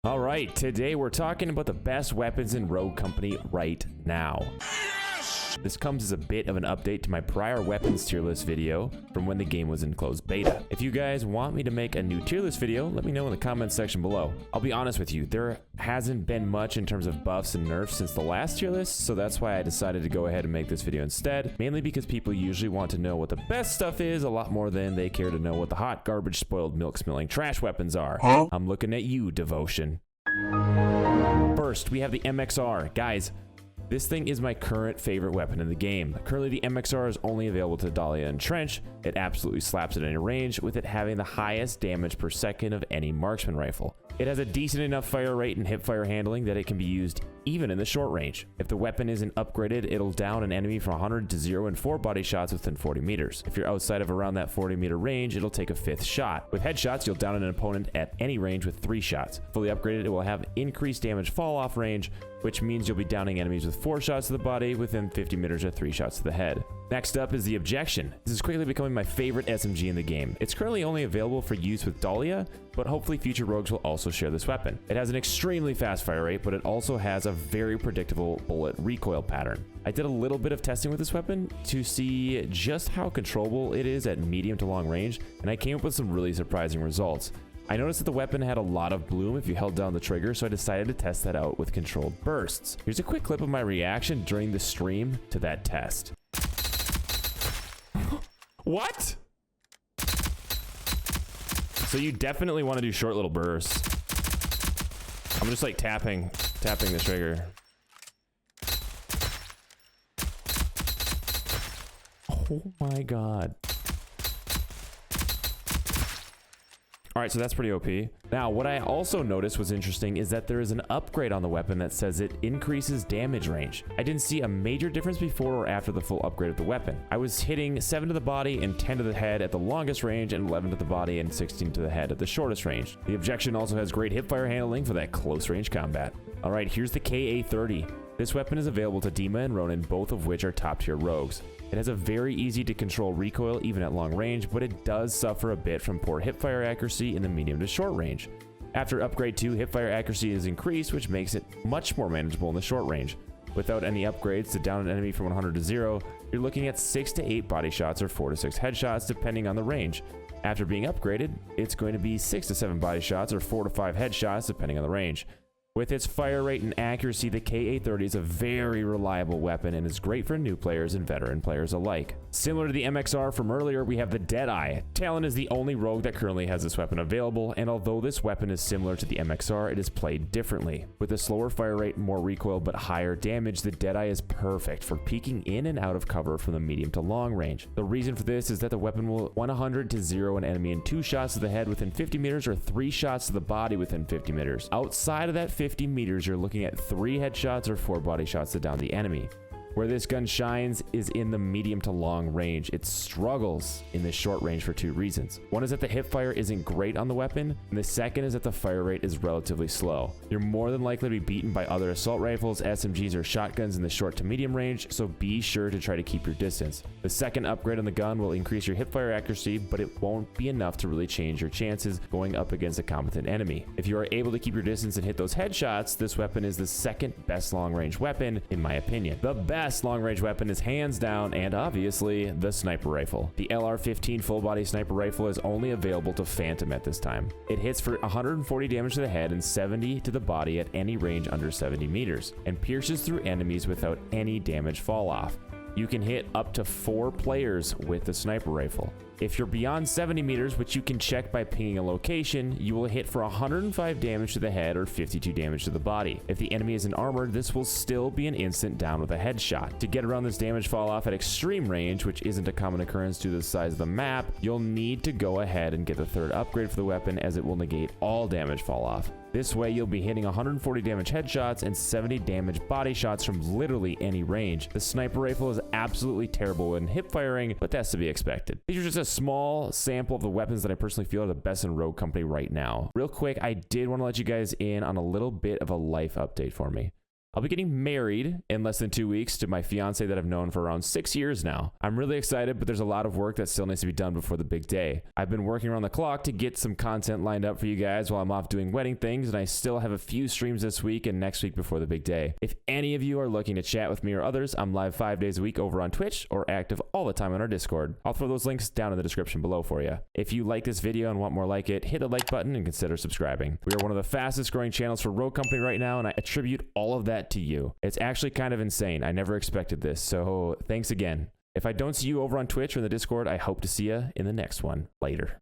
All right, today we're talking about the best weapons in Rogue Company right now. This comes as a bit of an update to my prior weapons tier list video from when the game was in closed beta. If you guys want me to make a new tier list video, let me know in the comments section below. I'll be honest with you, there hasn't been much in terms of buffs and nerfs since the last tier list, so that's why I decided to go ahead and make this video instead, mainly because people usually want to know what the best stuff is a lot more than they care to know what the hot, garbage, spoiled, milk-smelling trash weapons are. I'm looking at you, Devotion. First, we have the MXR. Guys, this thing is my current favorite weapon in the game. Currently, the MXR is only available to Dahlia and Trench. It absolutely slaps at any range, with it having the highest damage per second of any marksman rifle. It has a decent enough fire rate and hipfire handling that it can be used even in the short range. If the weapon isn't upgraded, it'll down an enemy from 100 to 0 in 4 body shots within 40 meters. If you're outside of around that 40 meter range, it'll take a 5th shot. With headshots, you'll down an opponent at any range with 3 shots. Fully upgraded, it will have increased damage fall off range, which means you'll be downing enemies with 4 shots to the body within 50 meters or 3 shots to the head. Next up is the Objection. This is quickly becoming my favorite SMG in the game. It's currently only available for use with Dahlia, but hopefully future rogues will also share this weapon. It has an extremely fast fire rate, but it also has a very predictable bullet recoil pattern. I did a little bit of testing with this weapon to see just how controllable it is at medium to long range, and I came up with some really surprising results. I noticed that the weapon had a lot of bloom if you held down the trigger, so I decided to test that out with controlled bursts. Here's a quick clip of my reaction during the stream to that test. What? So you definitely want to do short little bursts. I'm just like tapping the trigger. Oh my god. All right, so that's pretty OP. Now, what I also noticed was interesting is that there is an upgrade on the weapon that says it increases damage range. I didn't see a major difference before or after the full upgrade of the weapon. I was hitting 7 to the body and 10 to the head at the longest range and 11 to the body and 16 to the head at the shortest range. The Objection also has great hipfire handling for that close range combat. All right, here's the KA-30. This weapon is available to Dima and Ronin, both of which are top tier rogues. It has a very easy to control recoil even at long range, but it does suffer a bit from poor hipfire accuracy in the medium to short range. After upgrade 2, hipfire accuracy is increased, which makes it much more manageable in the short range. Without any upgrades to down an enemy from 100 to 0, you're looking at 6 to 8 body shots or 4 to 6 headshots depending on the range. After being upgraded, it's going to be 6 to 7 body shots or 4 to 5 headshots depending on the range. With its fire rate and accuracy, the KA-30 is a very reliable weapon and is great for new players and veteran players alike. Similar to the MXR from earlier, we have the Deadeye. Talon is the only rogue that currently has this weapon available, and although this weapon is similar to the MXR, it is played differently. With a slower fire rate, more recoil, but higher damage, the Deadeye is perfect for peeking in and out of cover from the medium to long range. The reason for this is that the weapon will 100 to 0 an enemy in 2 shots to the head within 50 meters or 3 shots to the body within 50 meters. Outside of that 50 meters, you're looking at 3 headshots or 4 body shots to down the enemy. Where this gun shines is in the medium to long range. It struggles in the short range for 2 reasons. One is that the hipfire isn't great on the weapon, and the second is that the fire rate is relatively slow. You're more than likely to be beaten by other assault rifles, SMGs, or shotguns in the short to medium range, so be sure to try to keep your distance. The second upgrade on the gun will increase your hipfire accuracy, but it won't be enough to really change your chances going up against a competent enemy. If you are able to keep your distance and hit those headshots, this weapon is the second best long range weapon, in my opinion. The best long-range weapon is hands down and obviously the sniper rifle. The LR-15 full-body sniper rifle is only available to Phantom at this time. It hits for 140 damage to the head and 70 to the body at any range under 70 meters and pierces through enemies without any damage fall off. You can hit up to 4 players with the sniper rifle. If you're beyond 70 meters, which you can check by pinging a location, you will hit for 105 damage to the head or 52 damage to the body. If the enemy isn't armored, this will still be an instant down with a headshot. To get around this damage fall off at extreme range, which isn't a common occurrence due to the size of the map, you'll need to go ahead and get the 3rd upgrade for the weapon, as it will negate all damage fall off. This way, you'll be hitting 140 damage headshots and 70 damage body shots from literally any range. The sniper rifle is absolutely terrible when hip firing, but that's to be expected. These are just a small sample of the weapons that I personally feel are the best in Rogue Company right now. Real quick, I did want to let you guys in on a little bit of a life update for me. I'll be getting married in less than 2 weeks to my fiance that I've known for around 6 years now. I'm really excited, but there's a lot of work that still needs to be done before the big day. I've been working around the clock to get some content lined up for you guys while I'm off doing wedding things, and I still have a few streams this week and next week before the big day. If any of you are looking to chat with me or others, I'm live 5 days a week over on Twitch or active all the time on our Discord. I'll throw those links down in the description below for you. If you like this video and want more like it, hit the like button and consider subscribing. We are one of the fastest growing channels for Rogue Company right now, and I attribute all of that to you. It's actually kind of insane. I never expected this, so thanks again. If I don't see you over on Twitch or in the Discord, I hope to see you in the next one. Later.